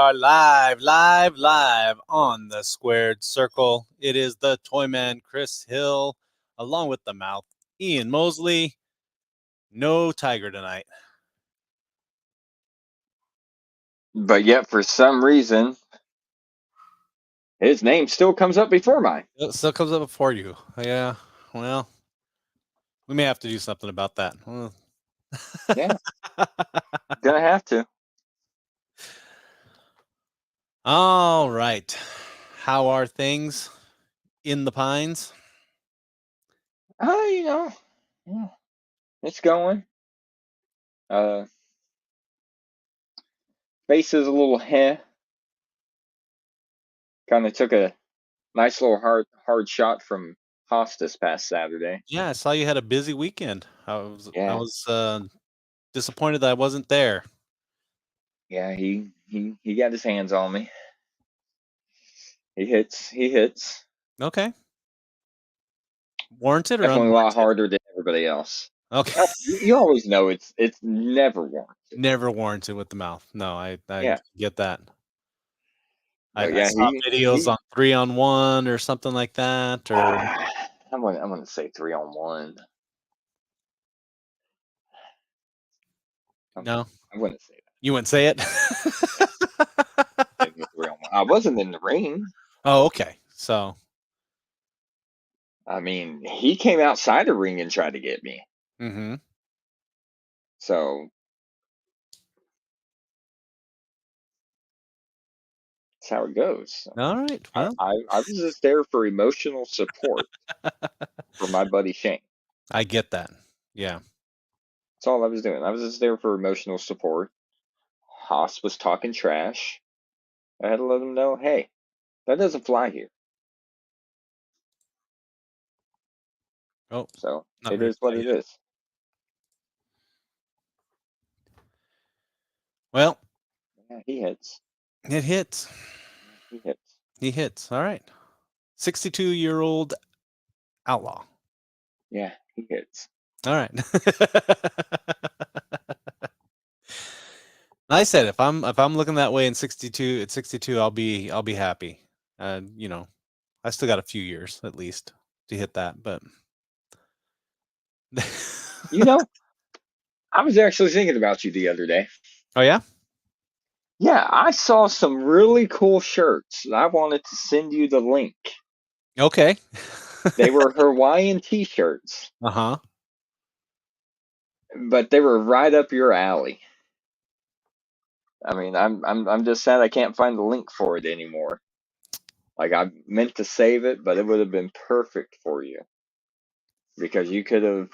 are live on the Squared Circle. It is the Toyman Chris Hill, along with the Mouth Ian Mosley. No Tiger tonight. But yet, for some reason, his name still comes up before mine. It still comes up before you. Yeah, well, we may have to do something about that. Yeah, gonna have to. All right. How are things in the Pines? Yeah, it's going. Face is a little heh. Kind of took a nice little hard shot from Haas this past Saturday. Yeah, I saw you had a busy weekend. I Yeah, was disappointed that I wasn't there. yeah, he got his hands on me. He hits. Okay. Warranted or Definitely a lot unwarranted? harder than everybody else. Okay. You always know it's never warranted. Never warranted with the Mouth. No, I Yeah, get that. but I yeah, saw videos he on 3-on-1 or something like that. Or I'm gonna say 3-on-1. no, I wouldn't say you wouldn't say it. that. It was 3-on-1. I wasn't in the ring. Oh, okay. So, I mean, he came outside the ring and tried to get me. mm-hmm. So that's how it goes. All right. Well, I was just there for emotional support for my buddy Shane. I get that. Yeah. That's all I was doing. I was just there for emotional support. Haas was talking trash. I had to let him know, hey, that doesn't fly here. Oh, So not it ready is to what play it yet. is. Well, Yeah, he hits. it hits. He hits. He hits. All right. 62-year-old outlaw. Yeah, he hits. All right. I said if I'm looking that way in 62 at 62, I'll be happy. You know, I still got a few years at least to hit that, but You know, I was actually thinking about you the other day. oh yeah? Yeah, I saw some really cool shirts. I wanted to send you the link. Okay. They were Hawaiian t-shirts, Uh-huh. but they were right up your alley. I mean, I'm just sad I can't find the link for it anymore. Like I meant to save it, but it would have been perfect for you because you could have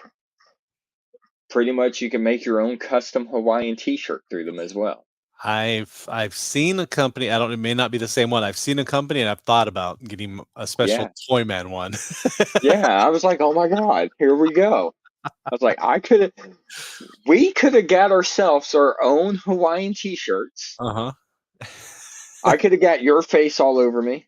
pretty much you can make your own custom Hawaiian t-shirt through them as well. I've seen a company, I don't, it may not be the same one. I've seen a company and I've thought about getting a special Yeah. Toyman one. Yeah, I was like, "Oh my God, here we go." I was like, we could have got ourselves our own Hawaiian t-shirts. Uh-huh. I could have got your face all over me.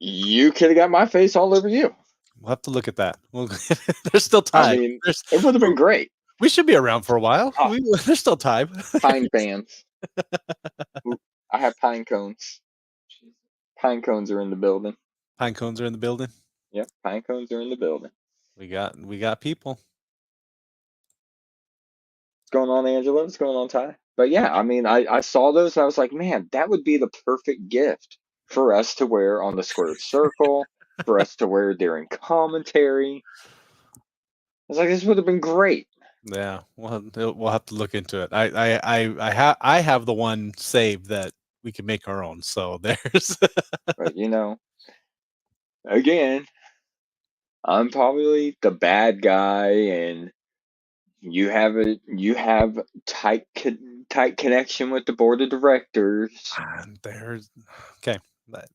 You could have got my face all over you. We'll have to look at that. There's still I time. mean, it would have been great. We should be around for a while. Ah, There's still time. pine fans. I have pine cones. Pine cones are in the building. Pine cones are in the building. Yep, pine cones are in the building. We got people. What's going on, Angela? What's going on, Ty? But yeah, I mean, I saw those and I was like, man, that would be the perfect gift for us to wear on the squared circle, for us to wear during commentary. I was like, this would have been great. Yeah, we'll have to look into it. I have the one saved that we can make our own. So there's But again, I'm probably the bad guy, and you have tight connection with the board of directors. there's okay. But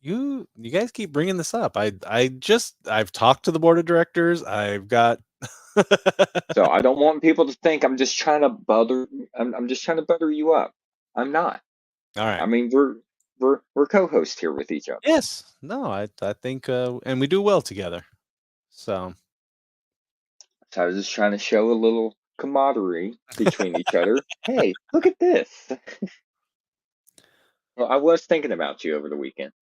you guys keep bringing this up. I've talked to the board of directors. I've got So I don't want people to think I'm just trying to butter. I'm just trying to butter you up. I'm not. all right. I mean, we're co-hosts here with each other. Yes. No, I think and we do well together. So So I was just trying to show a little camaraderie between each other. Hey, look at this. Well, I was thinking about you over the weekend.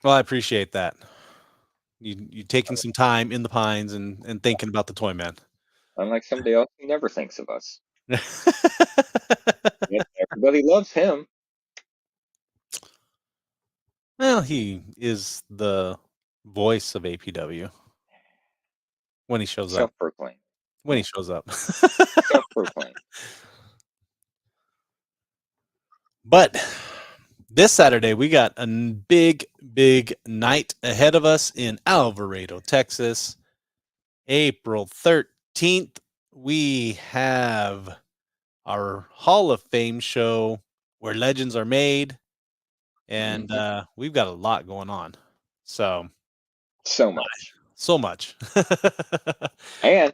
Well, I appreciate that. You taking some time in the pines and thinking about the toy man. Unlike somebody else who never thinks of us. Yet everybody loves him. Well, he is the voice of APW when he shows up. Self-proclaimed. When he Yeah, shows up. self-proclaimed. But this Saturday, we got a big night ahead of us in Alvarado, Texas. April 13th, we have our Hall of Fame show where legends are made. And we've got a lot going on. So So much. And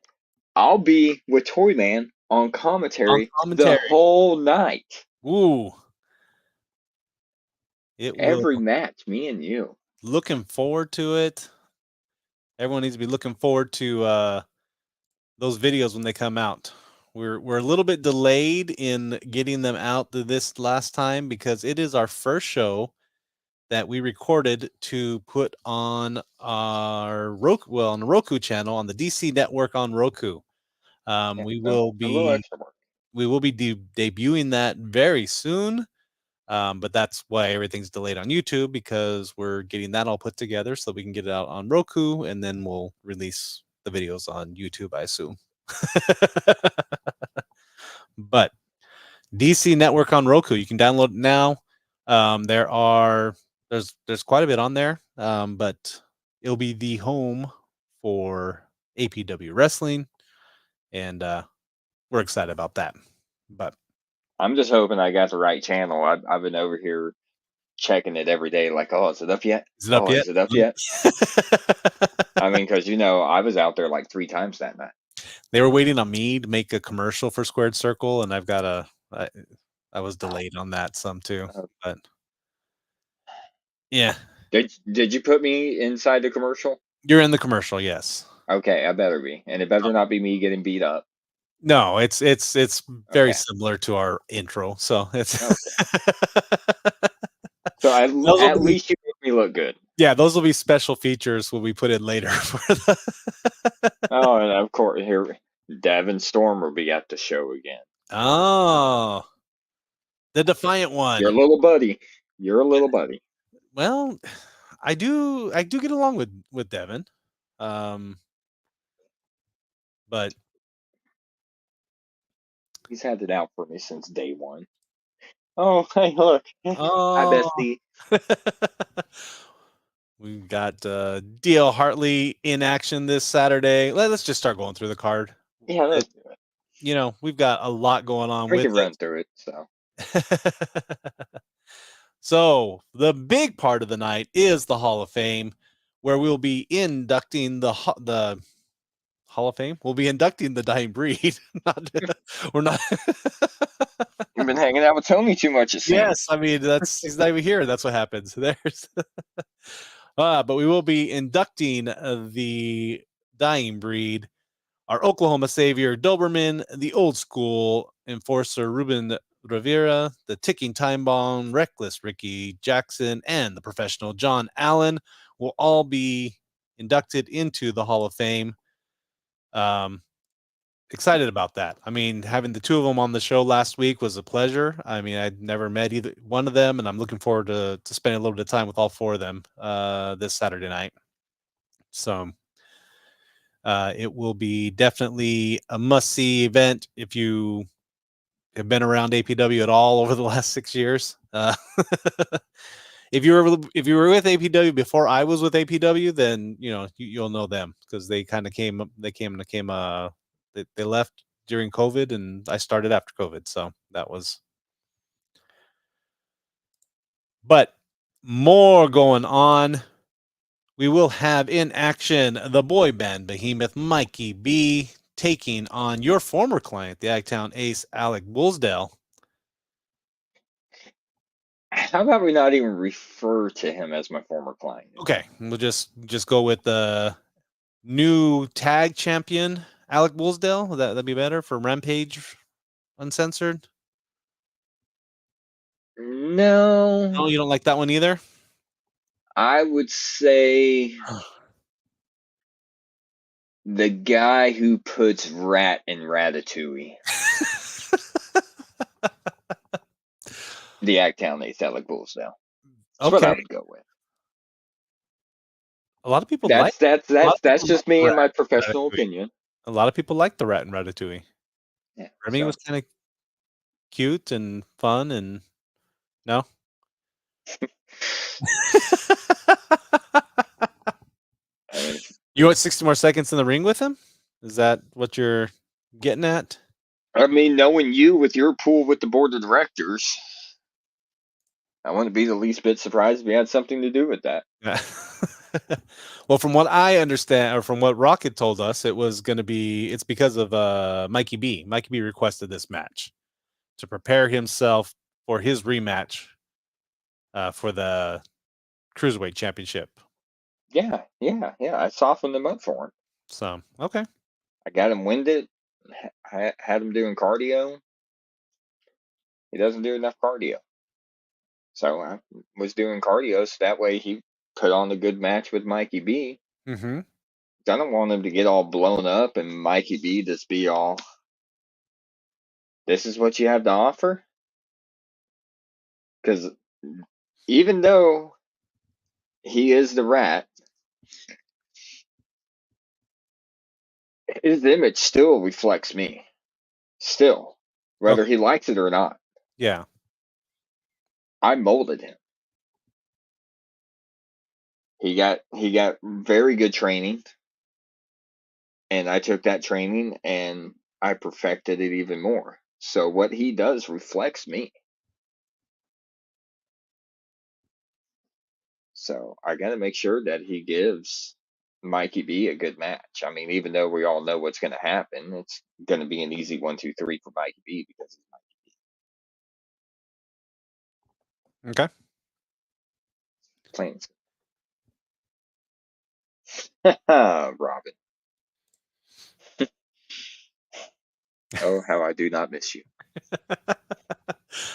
I'll be with Toyman on On commentary the commentary. whole night. Ooh. It will. Every match, me and you. Looking forward to it. Everyone needs to be looking forward to those videos when they come out. We're a little bit delayed in getting them out this last time because it is our first show that we recorded to put on our Roku, on the Roku channel on the DC network on Roku. Yeah, We so will a little be extra work. debuting that very soon. But that's why everything's delayed on YouTube because we're getting that all put together so we can get it out on Roku and then we'll release the videos on YouTube, I assume. But DC Network on Roku, you can download it now. There's quite a bit on there, but it'll be the home for APW wrestling, and we're excited about that. But I'm just hoping I got the right channel. I've been over here checking it every day, like, oh, is it up yet? is it up Oh, yet? is it up yet? I mean, because I was out there like 3 times that night. They were waiting on me to make a commercial for Squared Circle, and I was delayed on that some too. But yeah, Did you put me inside the commercial? you're in the commercial, yes. Okay, I better be, and it better not be me getting beat up. No, it's very Okay, similar to our intro, so it's okay. So those will at be least you make me look good. yeah, those will be special features when we put in later for the Oh, and of course here, Devin Storm will be at the show again. Oh, the Defiant one. Your little buddy. You're a little buddy. Well, I do get along with Devin. Um, but He's had it out for me since day one. Oh, hey, look. Hi, oh, bestie. we've got DL Hartley in action this Saturday. Let's just start going through the card. Yeah, let's do it. We've got a lot going on We with can run through it. So it. So the big part of the night is the Hall of Fame, where we'll be inducting the Hall of Fame. We'll be inducting the Dying Breed. We're not. you've been hanging out with Tony too much, it seems. Yes, I mean he's not even here. That's what happens. There's, but we will be inducting the Dying Breed, our Oklahoma Savior Doberman, the Old School Enforcer Ruben Rivera, the Ticking Time Bomb Reckless Ricky Jackson, and the Professional John Allen will all be inducted into the Hall of Fame. Excited about that. I mean, having the two of them on the show last week was a pleasure. I mean, I'd never met either one of them, and I'm looking forward to spending a little bit of time with all four of them this Saturday night. So it will be definitely a must-see event if you have been around APW at all over the last 6 years. If you were with APW before I was with APW, then you'll know them because they kind of came. They left during COVID, and I started after COVID, so that was. But more going on. We will have in action the boy band behemoth Mikey B taking on your former client, the Agtown Ace Alec Woolsdale. How about we not even refer to him as my former client? Okay, we'll just go with the new tag champion Alec Woolsdale. That'd be better for Rampage Uncensored. No, No, you don't like that one either? I would say the guy who puts rat in Ratatouille. The Acktown Ace Alec Bullsdale. That's what I Okay. would go with. A lot of people like That's that's a lot that's of people that's like just the me and rat my in professional Ratatouille. opinion. A lot of people like the rat in Ratatouille. Yeah. Remy So was kind of cute and fun and no. I mean, You want 60 more seconds in the ring with him? Is that what you're getting at? knowing you with your pool with the board of directors, I wouldn't be the least bit surprised if he had something to do with that. Yeah. Well, from what I understand, or from what Rocket told us, it's because of Mikey B. Mikey B requested this match to prepare himself for his rematch for the Cruiserweight Championship. Yeah. I softened him up for him. So, okay. I got him winded. Had him doing cardio. He doesn't do enough cardio. So I was doing cardio so that way he put on a good match with Mikey B. Mm-hmm. I don't want him to get all blown up and Mikey B just be all, this is what you have to offer? Because even though he is the rat, his image still reflects me. Still. Whether Okay. he likes it or not. Yeah. I molded him. He got very good training, and I took that training and I perfected it even more. So what he does reflects me. So I got to make sure that he gives Mikey B a good match. I mean, even though we all know what's going to happen, it's going to be an easy 1, 2, 3 for Mikey B because he's Okay. Mikey B. Robin. Oh, how I do not miss you.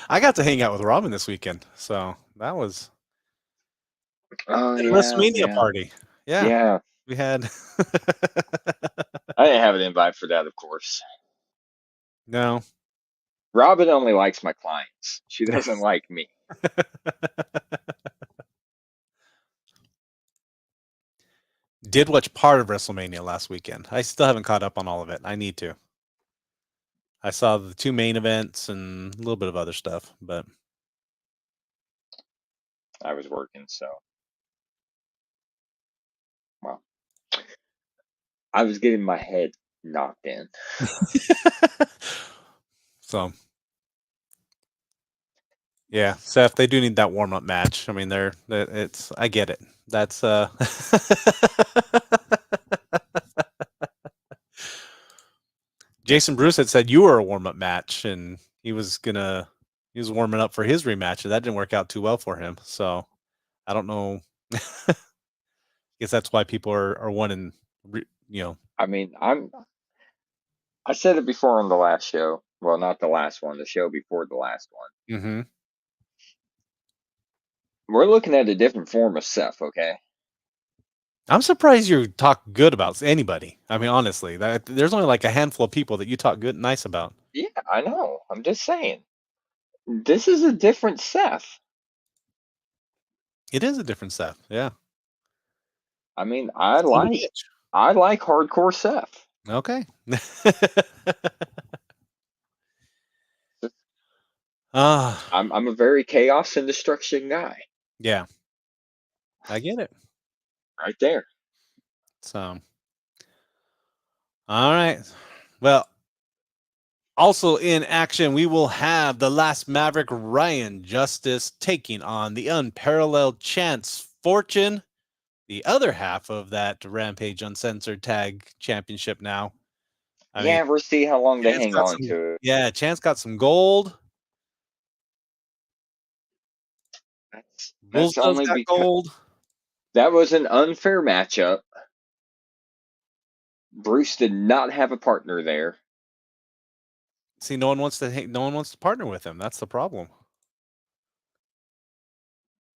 I got to hang out with Robin this weekend, so that was Oh at a yeah, WrestleMania party. Yeah, yeah. we had. I didn't have an invite for that, of course. No. Robin only likes my clients. She doesn't like me. Did watch part of WrestleMania last weekend. I still haven't caught up on all of it. I need to. I saw the two main events and a little bit of other stuff, but I was working, so well, I was getting my head knocked in. so yeah, Seth, they do need that warm up match. I mean, it's I get it. That's Jason Bruce had said you were a warm up match, and he was warming up for his rematch, and that didn't work out too well for him. So I don't know. I guess that's why people are wanting, you know. I mean, I said it before on the last show. Well, not the last one, the show before the last one. Mm-hmm. We're looking at a different form of Seth, okay? I'm surprised you talk good about anybody. I mean, honestly, there's only like a handful of people that you talk good, nice about. Yeah, I know. I'm just saying. This is a different Seth. It is a different Seth. Yeah. I mean, Son of a bitch. I like hardcore Seth. Okay. Ah, I'm a very chaos and destruction guy. yeah, I get it. Right there. So, all right. Well, also in action, we will have the last Maverick Ryan Justice taking on the unparalleled Chance Fortune, the other half of that Rampage Uncensored Tag Championship now. I mean, Yeah, we'll see how long they Chance hang got on some, to it. yeah, Chance got some gold. That's Bullsdove's only got because gold. that was an unfair matchup. Bruce did not have a partner there. See, no one wants to partner with him. That's the problem.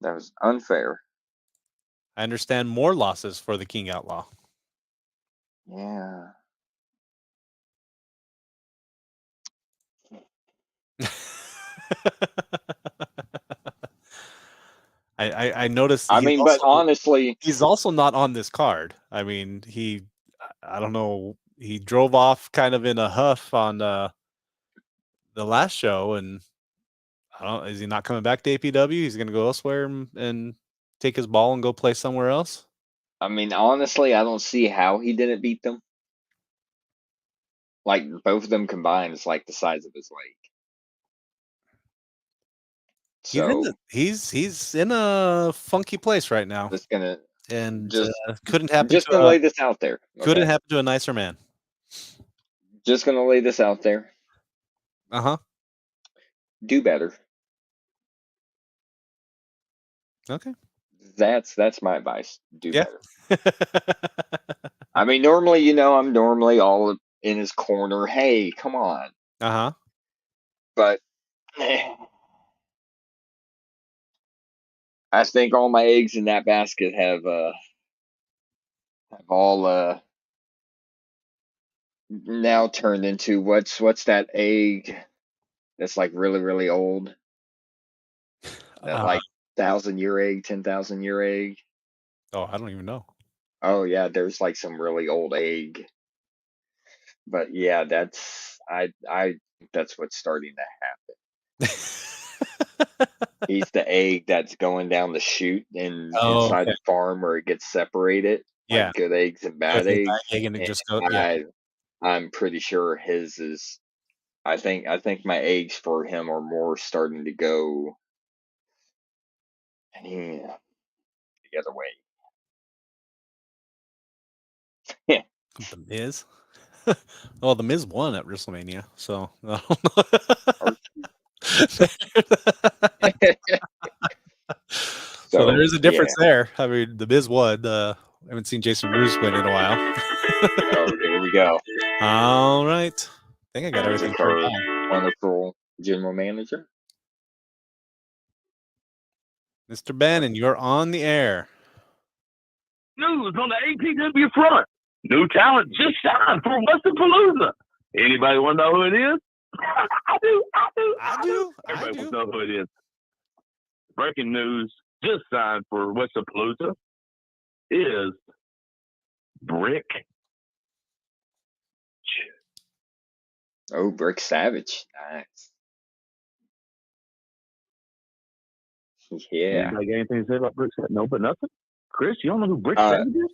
That was unfair. I understand more losses for the King Outlaw. Yeah. I noticed. I mean, but honestly, he's also not on this card. I mean, I don't know. He drove off kind of in a huff on the last show, and I don't. Is he not coming back to APW? He's going to go elsewhere and take his ball and go play somewhere else. I mean, honestly, I don't see how he didn't beat them. Like both of them combined is like the size of his leg. So he's in a funky place right now. just gonna and just couldn't happen. Just gonna lay this out there. Couldn't happen to a nicer man. Just gonna lay this out there. Do better. Okay. That's my advice. Do better. better. I mean, normally, I'm normally all in his corner. Hey, come on. But I think all my eggs in that basket have all now turned into what's that egg that's like really, really old? That like 1,000-year egg, 10,000-year egg. Oh, I don't even know. Oh yeah, there's like some really old egg. But yeah, I think that's what's starting to happen. He's the egg that's going down the chute inside the farm where it gets separated. Yeah. Like good eggs and bad eggs. And it just goes, I'm pretty sure his is. I think my eggs for him are more starting to go the other way. Yeah. The Miz. Well, the Miz won at WrestleMania, so I don't know. So there is a difference there. I mean, the Miz won. I haven't seen Jason Bruce win in a while. Oh, here we go. All right. I think I got everything turned on. Wonderful general manager. Mr. Bannon, you're on the air. News on the APW front. New talent just signed for Westapalooza. Anybody want to know who it is? I do. Everybody wants to know who it is. Breaking news, just signed for Westapalooza is Brick. Oh, Brick Savage. Nice. Yeah. Anybody got anything to say about Brick Savage? No, but nothing. Chris, you don't know who Brick Savage is?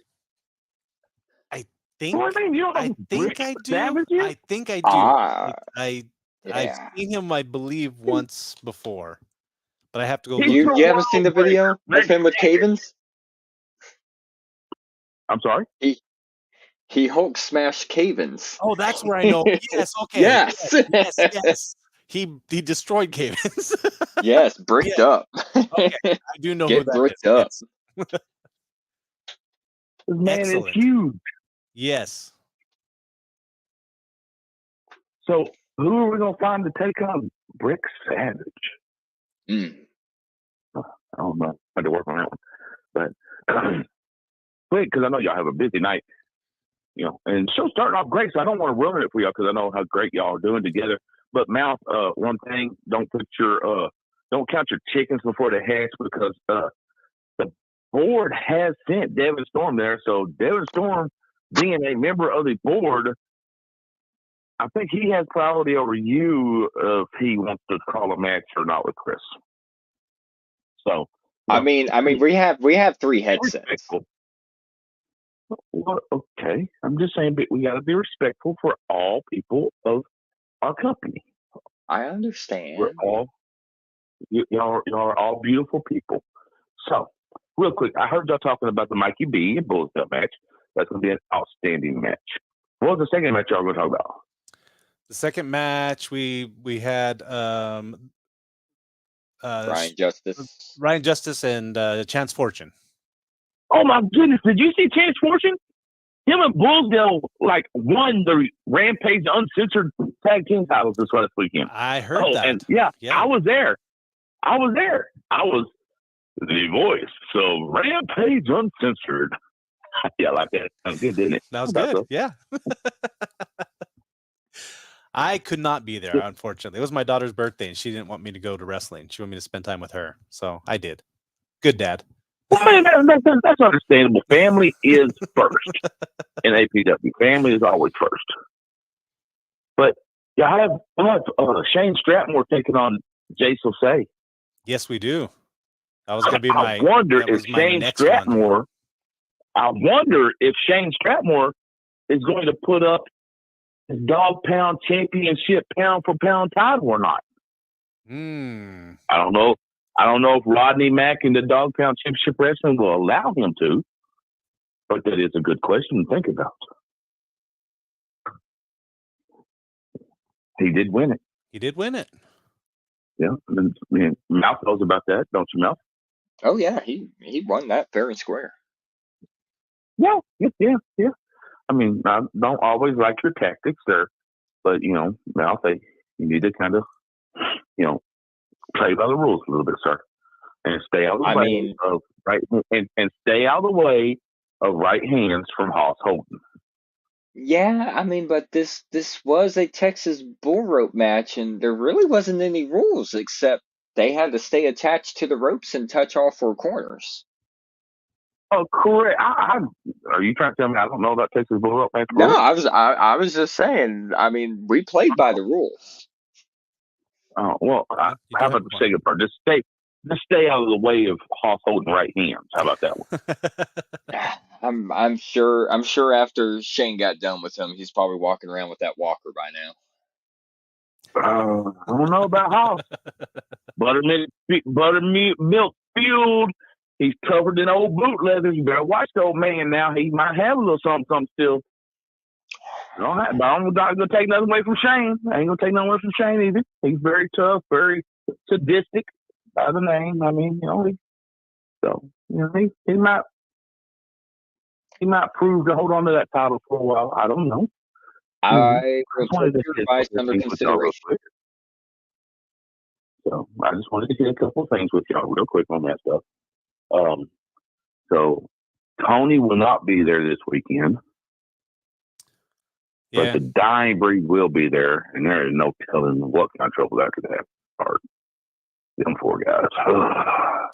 I think I do. I think I do. I've seen him, I believe, once before, but I have to go. You haven't seen the video of him with Cavens? I'm sorry. He Hulk smashed Cavens. Oh, that's where I know. Yes. Okay. Yes. He destroyed Cavens. Yes, bricked up. Okay, I do know who that bricked up. Yes. This man is huge. Yes. So who are we gonna find to take on Brick Savage? I don't know. I had to work on that one, but quick, because I know y'all have a busy night. And the show's starting off great, so I don't want to ruin it for y'all because I know how great y'all are doing together. But Mouth, one thing, don't count your chickens before they hatch, because the board has sent Devin Storm there. So Devin Storm, being a member of the board, I think he has priority over you if he wants to call a match or not with Chris. So I mean, we have 3 headsets. Well, okay, I'm just saying, but we got to be respectful for all people of our company. I understand. Y'all are all beautiful people. So, real quick, I heard y'all talking about the Mikey B and Bullseye match. That's going to be an outstanding match. What was the second match y'all going to talk about? The second match we had Ryan Justice and Chance Fortune. Oh my goodness! Did you see Chance Fortune? Him and Bulldale won the Rampage Uncensored Tag Team titles this last weekend. I heard that. And yeah, I was there. I was the voice. So Rampage Uncensored. Yeah, I like that. Sounds good, didn't it? That was good. Yeah. I could not be there, unfortunately. It was my daughter's birthday, and she didn't want me to go to wrestling. She wanted me to spend time with her, so I did. Good dad. Well, man, that's understandable. Family is first in APW. Family is always first. But yeah, I have Shane Stratmore taking on Jay Sosay. Yes, we do. That was going to be I wonder if Shane Stratmore. I wonder if Shane Stratmore is going to put up his dog pound championship pound for pound title or not. I don't know. I don't know if Rodney Mack and the dog pound championship wrestling will allow him to, but that is a good question to think about. He did win it. He did win it. Yeah, I mean, Mouth knows about that, don't you, Mouth? Oh yeah, he won that fair and square. Yeah. I mean, I don't always like your tactics there, but Mouth, you need to kind of, play by the rules a little bit, sir, and stay out of the way of right and stay out of the way of right hands from Hoss Holden. Yeah, I mean, but this was a Texas bull rope match, and there really wasn't any rules except they had to stay attached to the ropes and touch all four corners. Oh, correct. Are you trying to tell me I don't know about Texas bull rope match? No, I was just saying. I mean, we played by the rules. Oh well, how about the second part? Just stay out of the way of Hoss Holden right hands. How about that one? I'm sure after Shane got done with him, he's probably walking around with that walker by now. I don't know about Hoss. Buttermilk fueled. He's covered in old boot leather. You better watch the old man now. He might have a little something still. But I'm not going to take nothing away from Shane. I ain't going to take nothing away from Shane either. He's very tough, very sadistic by the name. I mean, he might prove to hold on to that title for a while. I don't know. I will take your advice under consideration. So I just wanted to hit a couple of things with y'all real quick on that stuff. So Tony will not be there this weekend. Yeah. But the Dying Breed will be there, and there is no telling what kind of trouble that could have. Them four guys.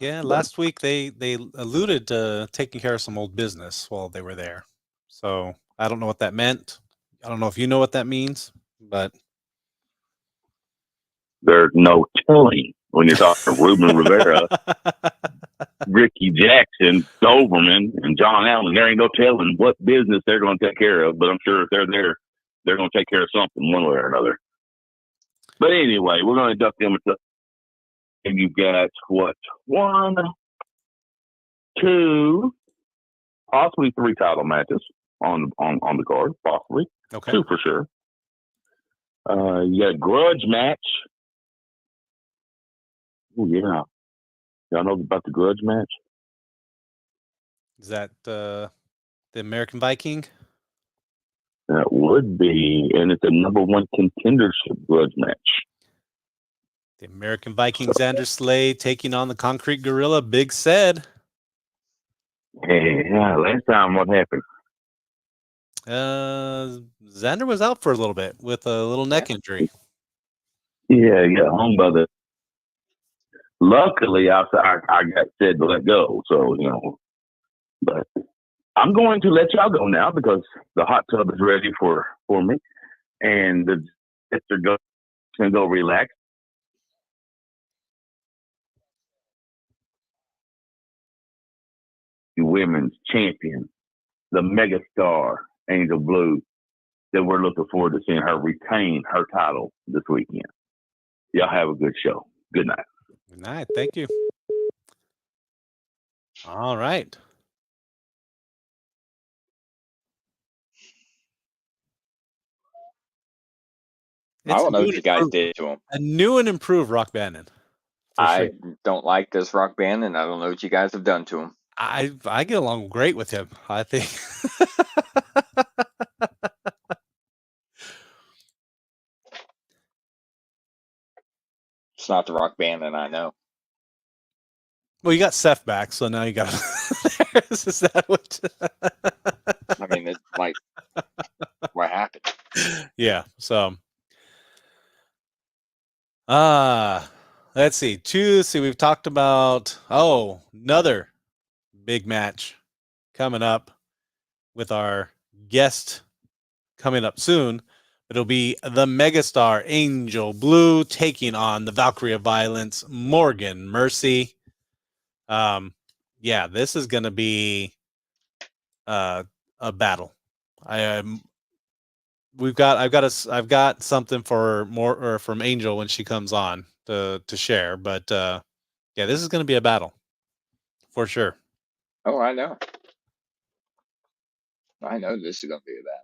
Yeah, last week they alluded to taking care of some old business while they were there. So I don't know what that meant. I don't know if you know what that means, but there's no telling when you're talking to Ruben Rivera, Ricky Jackson, Doberman, and John Allen. There ain't no telling what business they're going to take care of, but I'm sure if they're there, they're going to take care of something one way or another. But anyway, we're going to induct them into. And you've got what? 1, 2, possibly 3 title matches on the card, possibly. Okay. 2 for sure. You got a grudge match. Oh yeah, y'all know about the grudge match? Is that the American Viking? That would be, and it's a #1 contendership grudge match. The American Viking, Xander Slade taking on the Concrete Gorilla, Big Said. Hey, yeah, last time what happened? Xander was out for a little bit with a little neck injury. Yeah, he got hung by the. Luckily, I got said to let go, so But I'm going to let y'all go now because the hot tub is ready for me, and the sister can go relax. The women's champion, the MegaStar Angel Blue, that we're looking forward to seeing her retain her title this weekend. Y'all have a good show. Good night. Good night. Thank you. All right. I don't know what you guys did to him. A new and improved Rock Bannon. I don't like this Rock Band, and I don't know what you guys have done to him. I get along great with him, I think. It's not the Rock Band that I know. Well, you got Seth back, so now you got. Is that what? I mean, it's like, what happened? Yeah. So, let's see. We've talked about another big match coming up with our guest coming up soon. It'll be the Megastar Angel Blue taking on the Valkyrie of Violence, Morgan Mercy. Yeah, this is going to be a battle. I've got something for more or from Angel when she comes on to share, but yeah, this is going to be a battle for sure. Oh, I know. I know this is going to be a battle.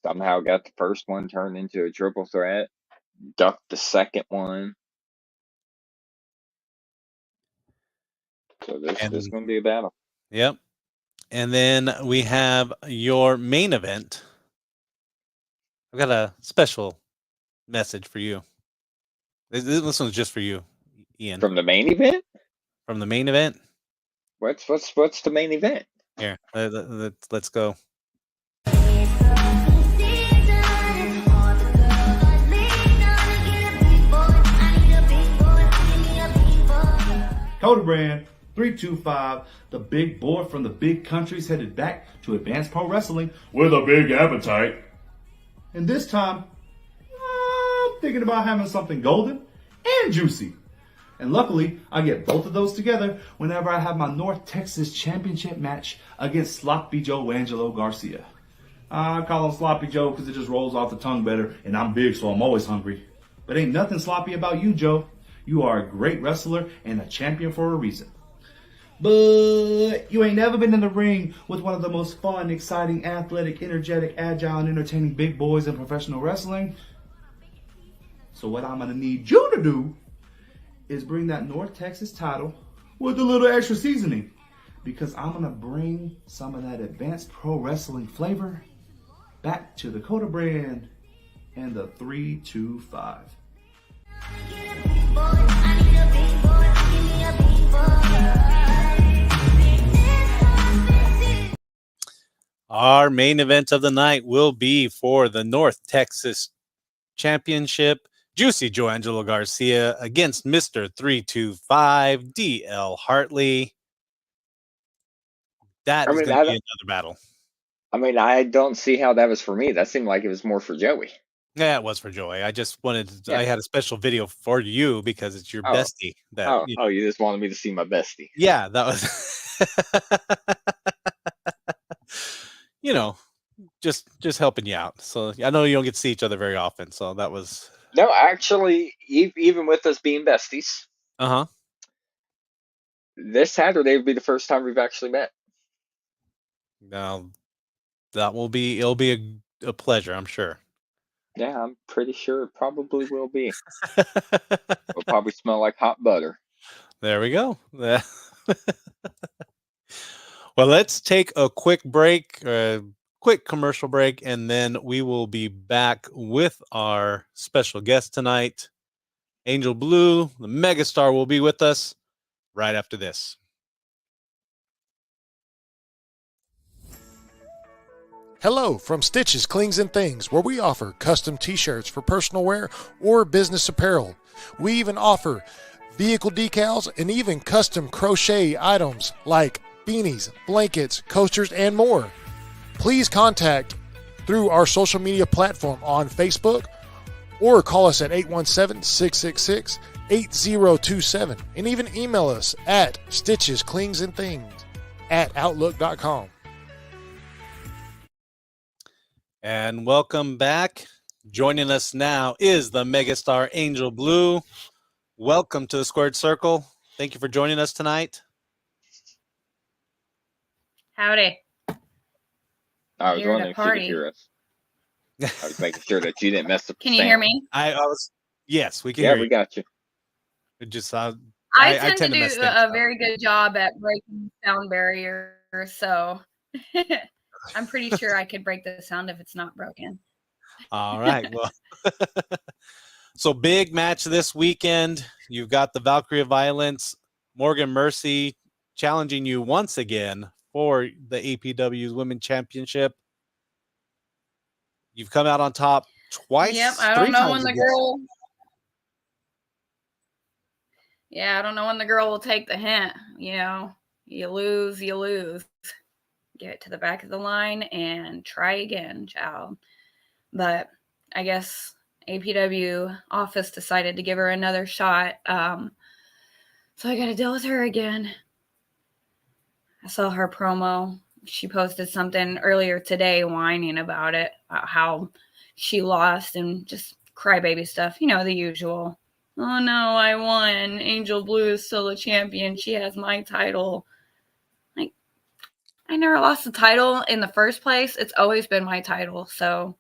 Somehow got the first one turned into a triple threat. Ducked the second one. So this is going to be a battle. Yep. And then we have your main event. I've got a special message for you. This one's just for you, Ian. From the main event? From the main event? What's the main event? Here, let's go. Coda Brand 325, the big boy from the big countries headed back to Advanced Pro Wrestling with a big appetite. And this time, I'm thinking about having something golden and juicy. And luckily, I get both of those together whenever I have my North Texas Championship match against Sloppy Joe Angelo Garcia. I call him Sloppy Joe because it just rolls off the tongue better, and I'm big, so I'm always hungry. But ain't nothing sloppy about you, Joe. You are a great wrestler and a champion for a reason. But you ain't never been in the ring with one of the most fun, exciting, athletic, energetic, agile, and entertaining big boys in professional wrestling. So what I'm going to need you to do is bring that North Texas title with a little extra seasoning. Because I'm going to bring some of that Advanced Pro Wrestling flavor back to the Coda Brand and the 325. Our main event of the night will be for the North Texas Championship. Juicy Joe Angelo Garcia against Mr. 325 DL Hartley. That is going to be another battle. I mean, I don't see how that was for me. That seemed like it was more for Joey. Yeah, it was for Joey. I just wanted I had a special video for you because it's your bestie. You just wanted me to see my bestie. Yeah, that was just helping you out. So I know you don't get to see each other very often. So that was no, actually, even with us being besties, this Saturday would be the first time we've actually met. Now, it'll be a pleasure, I'm sure. Yeah, I'm pretty sure it probably will be. It'll probably smell like hot butter. There we go. Well, let's take a quick break, quick commercial break, and then we will be back with our special guest tonight, Angel Blue. The Megastar will be with us right after this. Hello from Stitches, Clings, and Things, where we offer custom t-shirts for personal wear or business apparel. We even offer vehicle decals and even custom crochet items like beanies, blankets, coasters, and more. Please contact through our social media platform on Facebook or call us at 817-666-8027 and even email us at stitchesclingsandthings@outlook.com. And welcome back. Joining us now is the Megastar Angel Blue. Welcome to the Squared Circle. Thank you for joining us tonight. Howdy. I was wondering if you could hear us. I was making sure that you didn't mess up. Can you hear me? Yes, we can hear you. Yeah, we got you. It just I tend to do a very good job at breaking sound barriers, so I'm pretty sure I could break the sound if it's not broken. All right. Well, So big match this weekend. You've got the Valkyrie of Violence, Morgan Mercy challenging you once again for the APW's Women's Championship. You've come out on top twice. Yep, I don't know when the girl. Yeah, I don't know when the girl will take the hint. You know, you lose, you lose. Get to the back of the line and try again, child. But I guess APW office decided to give her another shot. So I got to deal with her again. I saw her promo. She posted something earlier today whining about it, about how she lost and just crybaby stuff. You know, the usual. Oh, no, I won. Angel Blue is still a champion. She has my title. Like, I never lost the title in the first place. It's always been my title. So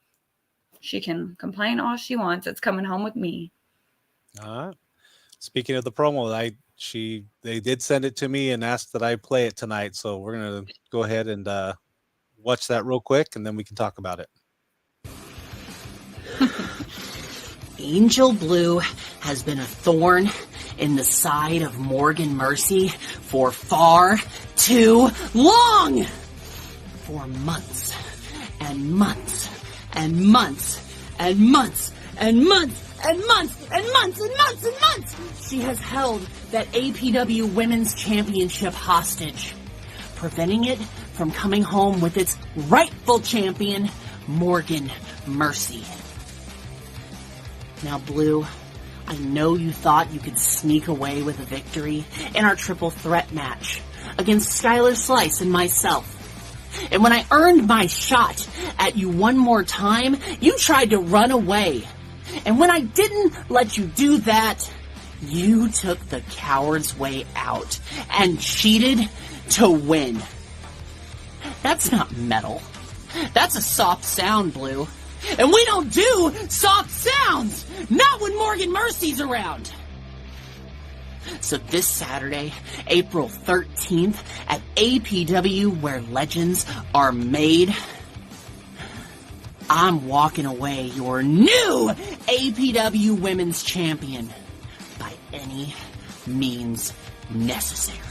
she can complain all she wants. It's coming home with me. All right. Speaking of the promo, they did send it to me and asked that I play it tonight. So we're gonna go ahead and watch that real quick, and then we can talk about it. Angel Blue has been a thorn in the side of Morgan Mercy for far too long. For months and months and months and months and months and months and months and months and months, she has held that APW Women's Championship hostage, preventing it from coming home with its rightful champion, Morgan Mercy. Now, Blue, I know you thought you could sneak away with a victory in our triple threat match against Skylar Slice and myself. And when I earned my shot at you one more time, you tried to run away. And when I didn't let you do that, you took the coward's way out and cheated to win. That's not metal. That's a soft sound, Blue. And we don't do soft sounds! Not when Morgan Mercy's around! So this Saturday, April 13th, at APW, where legends are made, I'm walking away your new APW Women's Champion by any means necessary.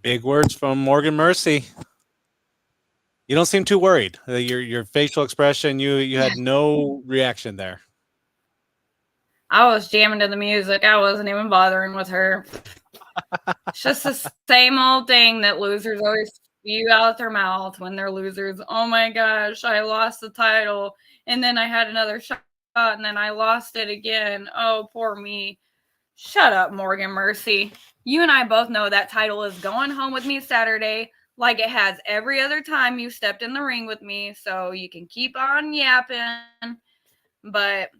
Big words from Morgan Mercy. You don't seem too worried. Your facial expression, you had no reaction there. I was jamming to the music. I wasn't even bothering with her. It's just the same old thing that losers always spew out their mouth when they're losers. Oh my gosh, I lost the title. And then I had another shot and then I lost it again. Oh, poor me. Shut up, Morgan Mercy. You and I both know that title is going home with me Saturday, like it has every other time you stepped in the ring with me. So you can keep on yapping. But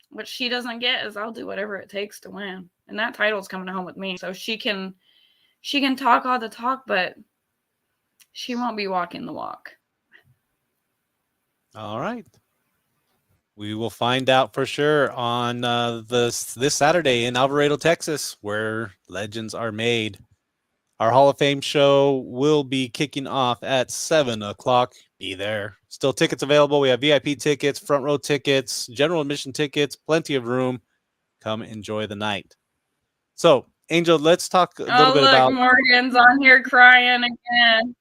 what she doesn't get is I'll do whatever it takes to win. And that title's coming home with me. So she can talk all the talk, but she won't be walking the walk. All right. We will find out for sure on this Saturday in Alvarado, Texas, where legends are made. Our Hall of Fame show will be kicking off at 7 o'clock. Be there. Still tickets available. We have VIP tickets, front row tickets, general admission tickets, plenty of room. Come enjoy the night. So, Angel, let's talk a little bit about... Morgan's on here crying again.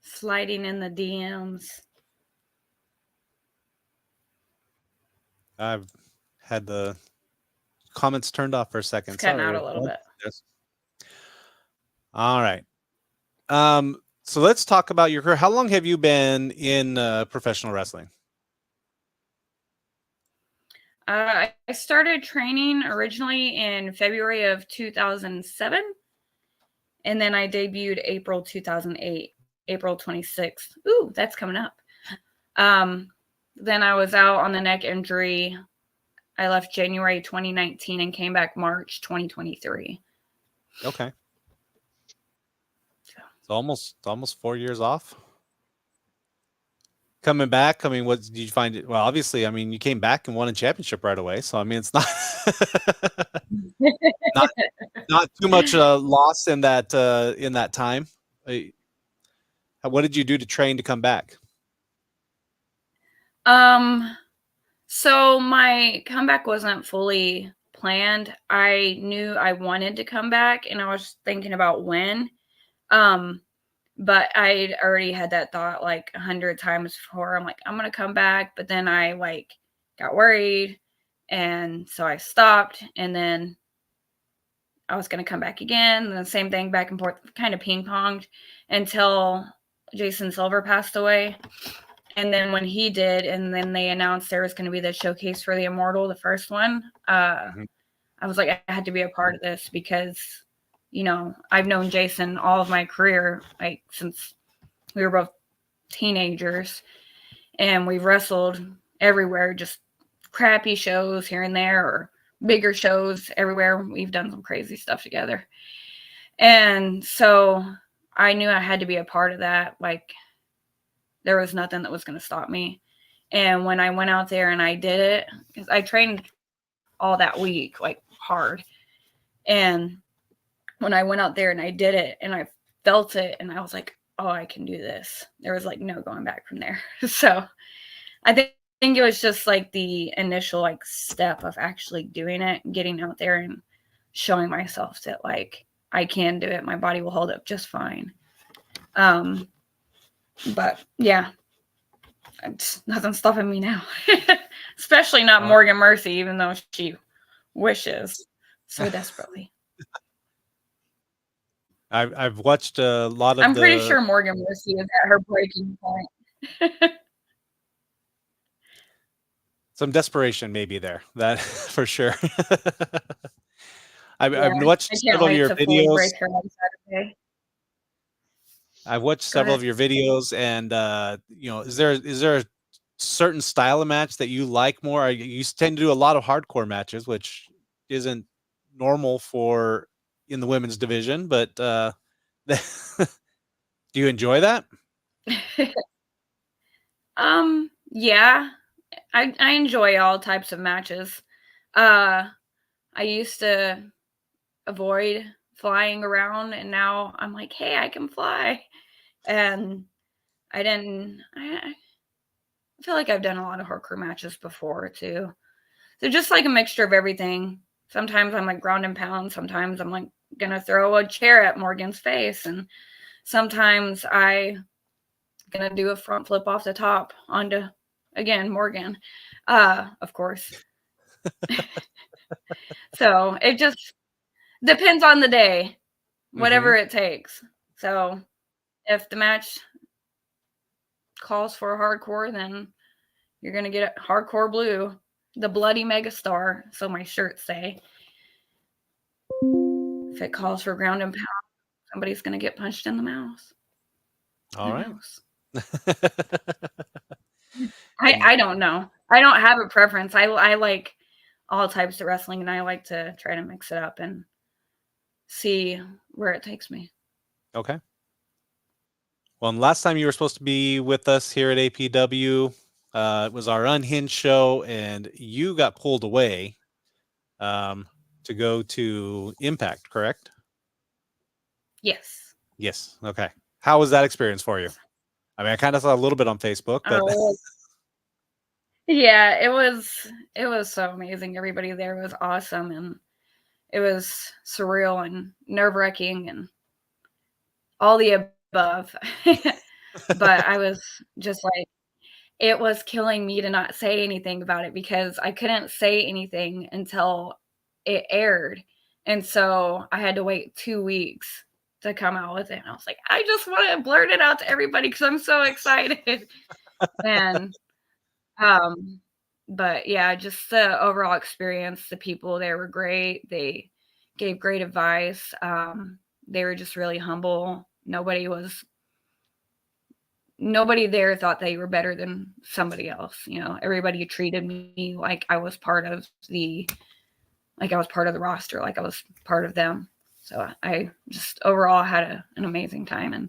Sliding in the DMs. I've had the comments turned off for a second. It's cutting out a little bit. Yes. All right. So let's talk about your career. How long have you been in professional wrestling? I started training originally in February of 2007, and then I debuted April 2008, April 26th. Ooh, that's coming up. Then I was out on the neck injury. I left January 2019 and came back March 2023. Okay. So almost 4 years off. coming back? I mean, what did you find it? Well, obviously, I mean, you came back and won a championship right away. So, I mean, it's not not, not too much loss in that time. What did you do to train to come back? So my comeback wasn't fully planned. I knew I wanted to come back and I was thinking about when. But I already had that thought like 100 times before. I'm like, I'm going to come back. But then I like got worried. And so I stopped. And then I was going to come back again. And the same thing back and forth, kind of ping ponged until Jason Silver passed away. And then when he did, and then they announced there was going to be the showcase for the Immortal, the first one, I was like, I had to be a part of this because, you know, I've known Jason all of my career, like since we were both teenagers, and we've wrestled everywhere, just crappy shows here and there or bigger shows everywhere. We've done some crazy stuff together. And so I knew I had to be a part of that. Like, there was nothing that was going to stop me. And when I went out there and I did it, because I trained all that week, like hard. And when I went out there and I did it and I felt it and I was like, oh, I can do this. There was like no going back from there. So I think it was just like the initial like step of actually doing it, getting out there and showing myself that like I can do it. My body will hold up just fine. But yeah, nothing's stopping me now. Especially not Morgan Mercy, even though she wishes so desperately. I've watched a lot of. I'm pretty sure Morgan Mercy is at her breaking point. Some desperation maybe there, that for sure. I've Yeah, watched I can't several of wait your to fully videos. break her on Saturday. I've watched several of your videos, and you know, is there a certain style of match that you like more? You tend to do a lot of hardcore matches, which isn't normal for in the women's division, but do you enjoy that? Yeah, I enjoy all types of matches. I used to avoid flying around, and now I'm like, hey, I can fly. And I feel like I've done a lot of hardcore matches before too. So just like a mixture of everything. Sometimes I'm like ground and pound. Sometimes I'm like gonna throw a chair at Morgan's face, and sometimes I gonna do a front flip off the top onto, again, Morgan, of course. So it just depends on the day, whatever it takes. So if the match calls for a hardcore, then you're gonna get hardcore blue, the bloody megastar, so my shirts say. If it calls for ground and pound, somebody's gonna get punched in the mouth. All right. I don't know. I don't have a preference. I like all types of wrestling, and I like to try to mix it up and see where it takes me. Okay. Well, and last time you were supposed to be with us here at APW, it was our Unhinged show, and you got pulled away to go to Impact, correct? Yes. Yes. Okay. How was that experience for you? I mean, I kind of saw a little bit on Facebook, but yeah, it was so amazing. Everybody there was awesome, and it was surreal and nerve-wracking and all the above. But I was just like, it was killing me to not say anything about it because I couldn't say anything until it aired. And so I had to wait 2 weeks to come out with it. And I was like, I just want to blurt it out to everybody because I'm so excited. And but yeah, just the overall experience, the people there were great. They gave great advice. They were just really humble. Nobody there thought they were better than somebody else. You know, everybody treated me like I was part of the roster, like I was part of them. So I just overall had an amazing time and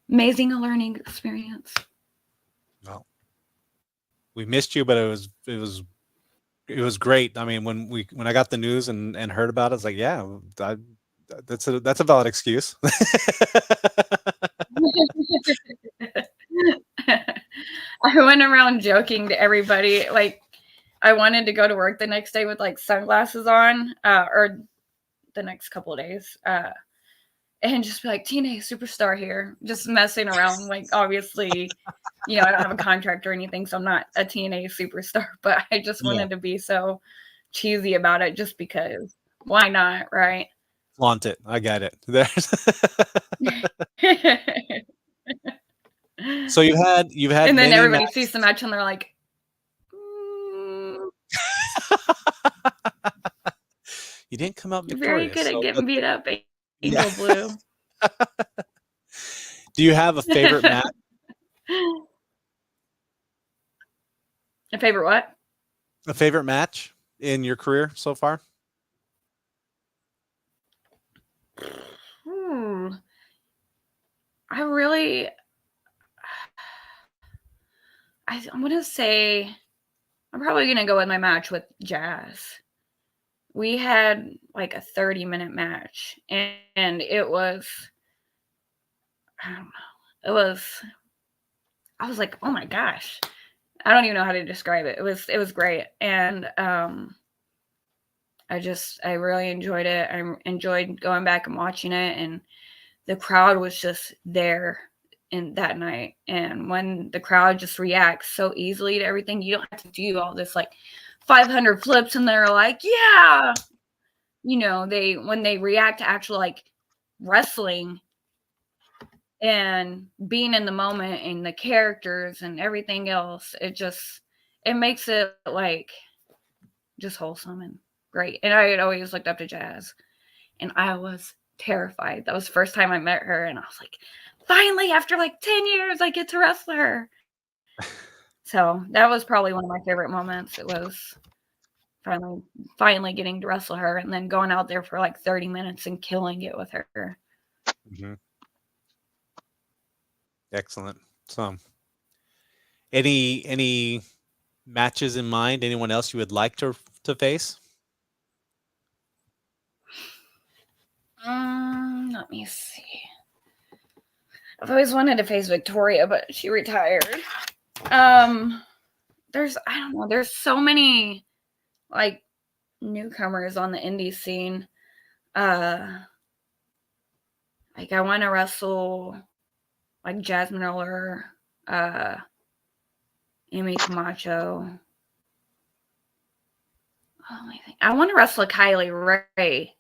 amazing learning experience. Well, we missed you, but it was great. I mean, when I got the news and heard about it, I was like, yeah, that's a valid excuse. I went around joking to everybody, like I wanted to go to work the next day with like sunglasses on, or the next couple of days, and just be like, TNA superstar here, just messing around. Like, obviously, I don't have a contract or anything, so I'm not a TNA superstar, but I just wanted to be so cheesy about it just because. Why not, right? Flaunt it. I get it. There's So you've had and then many everybody matches. sees the match and they're like, You didn't come out you're very victorious. good at getting beat up, Angel Blue. Do you have a favorite match? A favorite what? A favorite match in your career so far? I'm going to say, I'm probably going to go with my match with Jazz. We had like a 30-minute match, and it was, I don't know, I was like, oh my gosh, I don't even know how to describe it. It was great. And I really enjoyed it. I enjoyed going back and watching it, and the crowd was just there in that night. And when the crowd just reacts so easily to everything, you don't have to do all this like 500 flips, and they're like, yeah, when they react to actual like wrestling and being in the moment and the characters and everything else, it makes it like just wholesome and great. And I had always looked up to Jazz, and I was terrified. That was the first time I met her, and I was like, finally, after like 10 years, I get to wrestle her. So that was probably one of my favorite moments. It was finally getting to wrestle her, and then going out there for like 30 minutes and killing it with her. Mm-hmm. Excellent. So, any matches in mind? Anyone else you would like to face? Let me see. I've always wanted to face Victoria, but she retired. I don't know. There's so many like newcomers on the indie scene. Like I want to wrestle like Jasmine Miller, Amy Camacho. I want to wrestle Kylie Ray.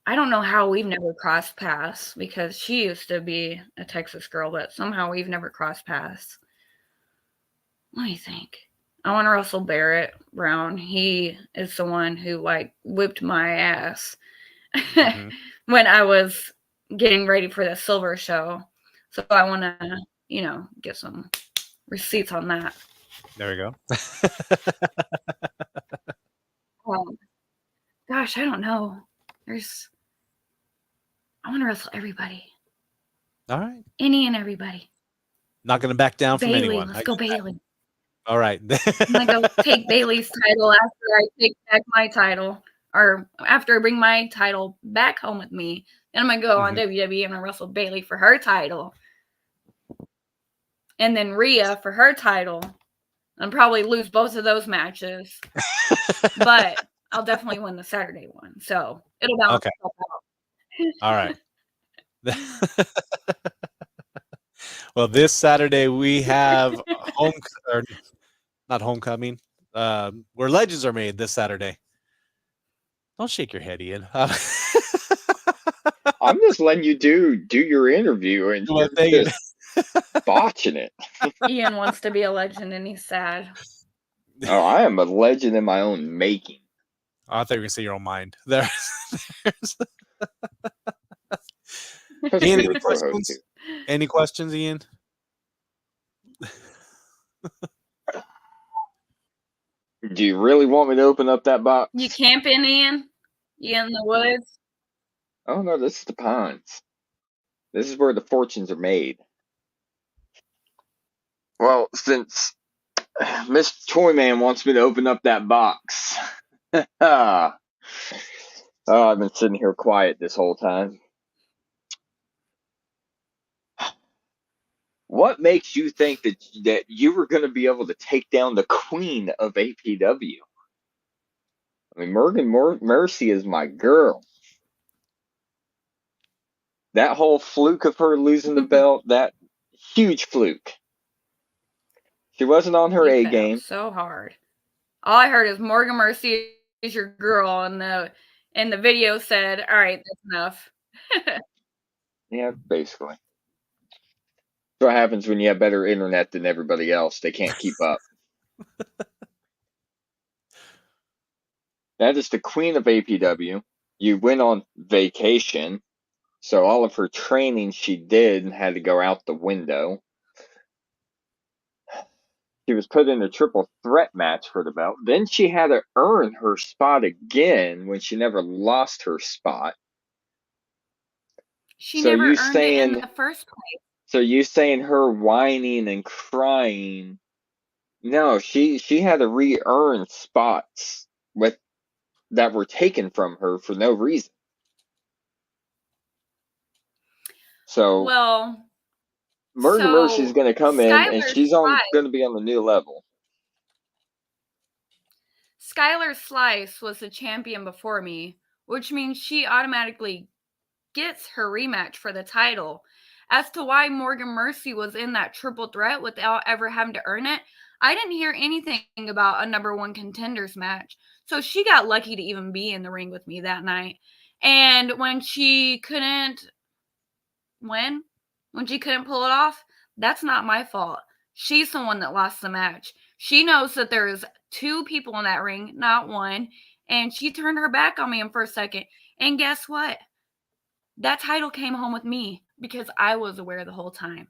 I don't know how we've never crossed paths, because she used to be a Texas girl, but somehow we've never crossed paths. Let me think. I want to wrestle Barrett Brown. He is the one who like whipped my ass when I was getting ready for the Silver Show. So I want to, get some receipts on that. There we go. Gosh, I don't know. I want to wrestle everybody. All right. Any and everybody. Not going to back down Bailey, from anyone. Let's go Bailey. All right. I'm going to go take Bailey's title after I take back my title, or after I bring my title back home with me. Then I'm going to go on WWE and wrestle Bailey for her title. And then Rhea for her title. And probably lose both of those matches. But I'll definitely win the Saturday one. So it'll balance itself out. All right. Well, this Saturday we have not homecoming. Where legends are made this Saturday. Don't shake your head, Ian. I'm just letting you do your interview, and you're just botching it. Ian wants to be a legend, and he's sad. Oh, I am a legend in my own making. I thought you were going to say your own mind. Any questions, Ian? Do you really want me to open up that box? You camping, Ian? You in the woods? Oh, no, this is the ponds. This is where the fortunes are made. Well, since Mr. Toyman wants me to open up that box. Oh, I've been sitting here quiet this whole time. What makes you think that you were going to be able to take down the queen of APW? I mean, Morgan Mercy is my girl. That whole fluke of her losing the belt, that huge fluke. She wasn't on her A game. So hard. All I heard is Morgan Mercy is your girl, and the video said, "All right, that's enough." Yeah, basically. That's what happens when you have better internet than everybody else. They can't keep up. That is the queen of APW. You went on vacation, so all of her training she did had to go out the window. She was put in a triple threat match for the belt. Then she had to earn her spot again when she never lost her spot. She never earned it in the first place. So you saying her whining and crying? No, she had to re-earn spots that were taken from her for no reason. So, well, Morgan Mercy's going to come in, and she's going to be on the new level. Skylar Slice was the champion before me, which means she automatically gets her rematch for the title. As to why Morgan Mercy was in that triple threat without ever having to earn it, I didn't hear anything about a number one contenders match. So she got lucky to even be in the ring with me that night. And when she couldn't win, when she couldn't pull it off, that's not my fault. She's the one that lost the match. She knows that there's two people in that ring, not one. And she turned her back on me for a second. And guess what? That title came home with me because I was aware the whole time.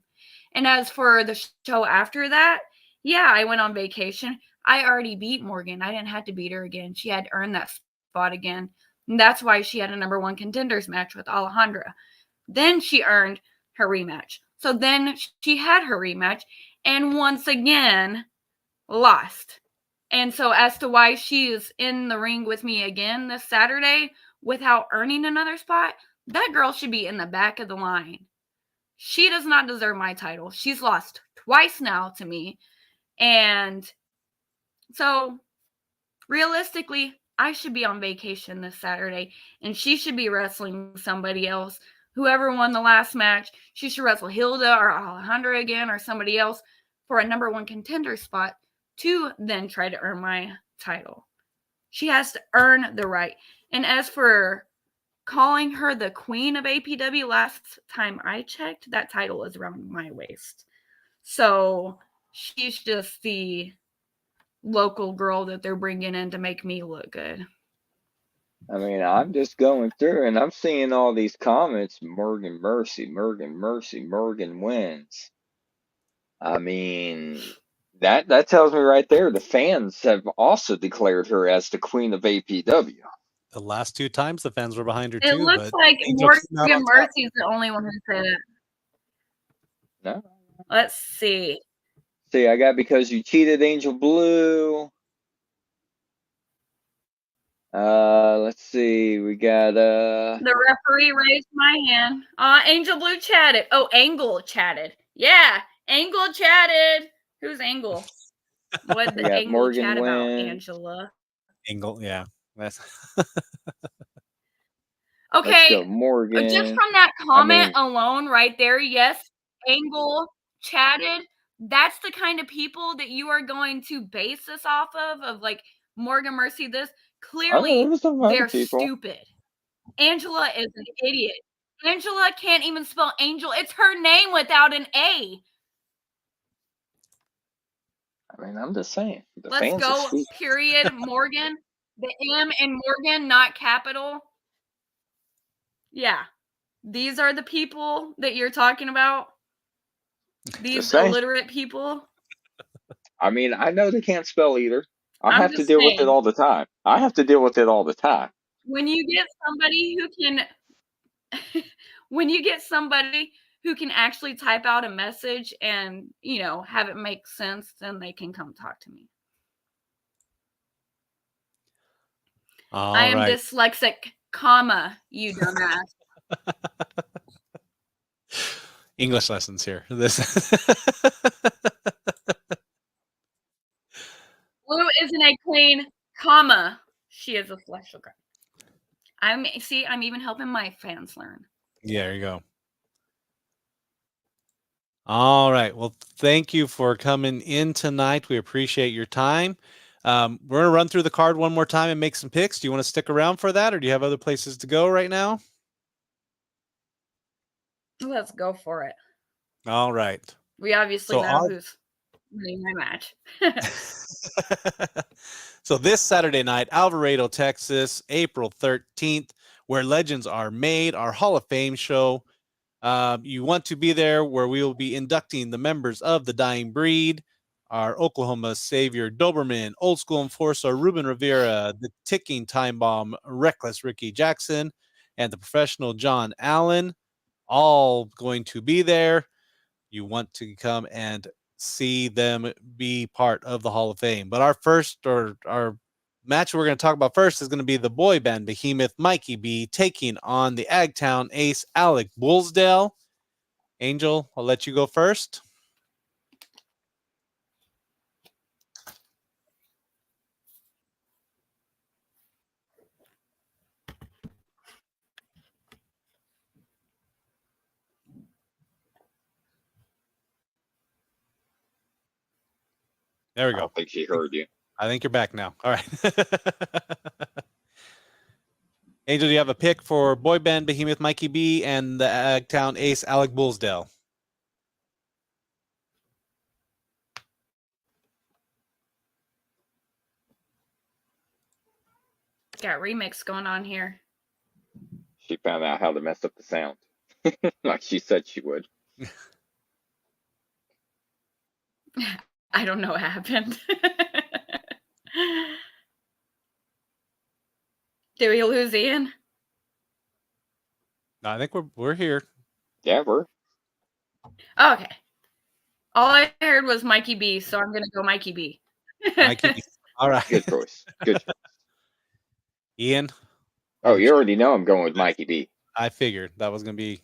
And as for the show after that, yeah, I went on vacation. I already beat Morgan. I didn't have to beat her again. She had to earn that spot again. And that's why she had a number one contenders match with Alejandra. Then she earned her rematch. So then she had her rematch and once again lost. And so as to why she is in the ring with me again this Saturday without earning another spot, that girl should be in the back of the line. She does not deserve my title. She's lost twice now to me. And so realistically, I should be on vacation this Saturday and she should be wrestling somebody else. Whoever won the last match, she should wrestle Hilda or Alejandra again or somebody else for a number one contender spot to then try to earn my title. She has to earn the right. And as for calling her the queen of APW, last time I checked, that title is around my waist. So she's just the local girl that they're bringing in to make me look good. I mean, I'm just going through and I'm seeing all these comments. Morgan Mercy, Morgan Mercy, Morgan wins. I mean, that tells me right there the fans have also declared her as the queen of APW. The last two times the fans were behind her too. It looks like Morgan Mercy's the only one who said it. No. Let's see. See, I got because you cheated Angel Blue. Let's see. We got the referee raised my hand. Angel Blue chatted. Oh, Angle chatted. Yeah, Angle chatted. Who's Angle? What did Angle Morgan chat win. about, Angela? Angle, yeah. Okay, Morgan. just from that comment alone right there, yes, Angle chatted. That's the kind of people that you are going to base this off of like Morgan Mercy this. Clearly, they're stupid. Angela is an idiot. Angela can't even spell angel. It's her name without an A. I mean, I'm just saying. Let's go, period, Morgan. The M in Morgan, not capital. Yeah. These are the people that you're talking about? These illiterate people? I mean, I know they can't spell either. I have to deal with it all the time. When you get somebody who can actually type out a message and, you know, have it make sense, then they can come talk to me. I am dyslexic, comma, you dumbass. English lessons here. This Blue isn't a queen, comma, she is a celestial girl. I'm even helping my fans learn. Yeah, there you go. All right. Well, thank you for coming in tonight. We appreciate your time. We're going to run through the card one more time and make some picks. Do you want to stick around for that, or do you have other places to go right now? Let's go for it. All right. We obviously know who's winning my match. So this Saturday night, Alvarado, Texas, April 13th, where legends are made, our Hall of Fame show. You want to be there, where we will be inducting the members of the Dying Breed, our Oklahoma Savior Doberman, Old School Enforcer Ruben Rivera, the Ticking Time Bomb Reckless Ricky Jackson, and the Professional John Allen, all going to be there. You want to come and see them be part of the Hall of Fame. But our match we're going to talk about first is going to be the boy band behemoth Mikey B taking on the Agtown ace Alec Bullsdale. Angel, I'll let you go first. There we go. I don't think she heard you. I think you're back now. All right. Angel, do you have a pick for boy band behemoth Mikey B and the Agtown ace Alec Bullsdale? Got remix going on here. She found out how to mess up the sound, like she said she would. I don't know what happened. Did we lose Ian? No, I think we're here. Yeah, we're. Okay. All I heard was Mikey B, so I'm gonna go Mikey B. Mikey B. All right. Good choice. Good choice. Ian? Oh, you already know I'm going with Mikey B. I figured that was going to be...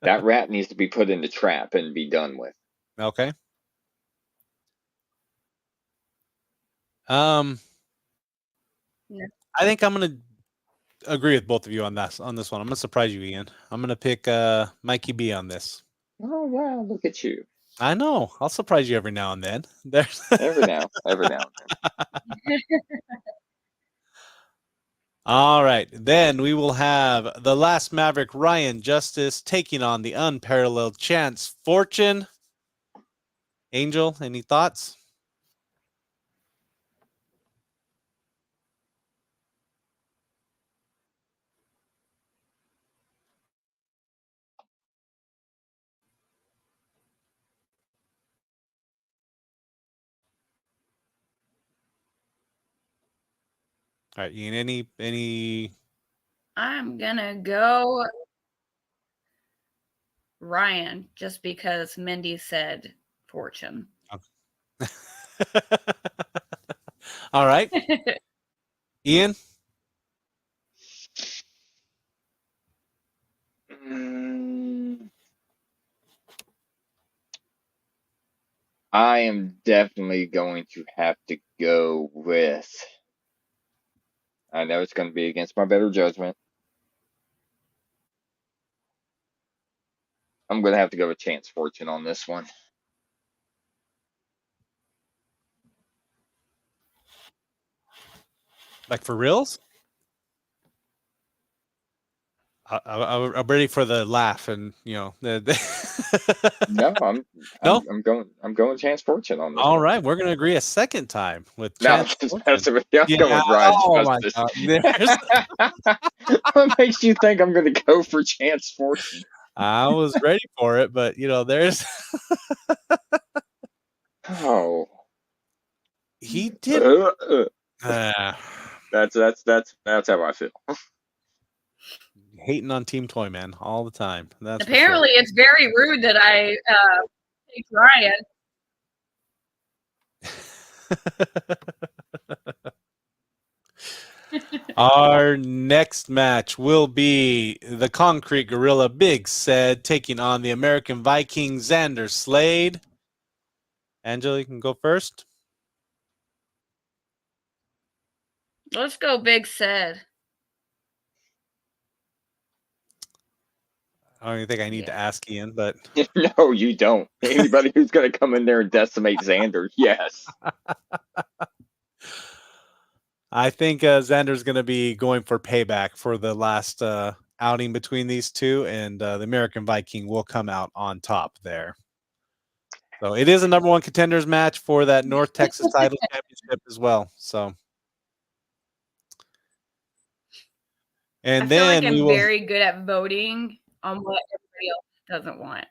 That rat needs to be put in the trap and be done with. Okay. Yeah. I think I'm going to agree with both of you on this one. I'm going to surprise you, Ian. I'm going to pick Mikey B on this. Oh, wow. Look at you. I know. I'll surprise you every now and then. Every now and then. All right. Then we will have the last Maverick, Ryan Justice, taking on the unparalleled Chance Fortune. Angel, any thoughts? All right, Ian, any... I'm gonna go Ryan, just because Mindy said Fortune. Okay. All right. Ian? I am definitely going to have to go with... I know it's going to be against my better judgment. I'm going to have to go with Chance Fortune on this one. Like for reals? I'm ready for the laugh, and No, I'm going Chance Fortune on this. All one. right, we're going to agree a second time with No, Chance that's going with Ryan Justice. What makes you think I'm going to go for Chance Fortune? I was ready for it, but there's. Oh, he did. That's how I feel. hating on Team Toyman all the time. That's Apparently, it's very rude that I picked Ryan. Our next match will be the Concrete Gorilla Big Said taking on the American Viking Xander Slade. Angela, you can go first. Let's go, Big Said. I don't even think I need to ask Ian, but No, you don't. Anybody who's going to come in there and decimate Xander, yes. I think Xander's going to be going for payback for the last outing between these two, and the American Viking will come out on top there. So it is a number one contenders match for that North Texas title championship as well. So, and I feel then like we I'm will very good at voting on what everybody else doesn't want.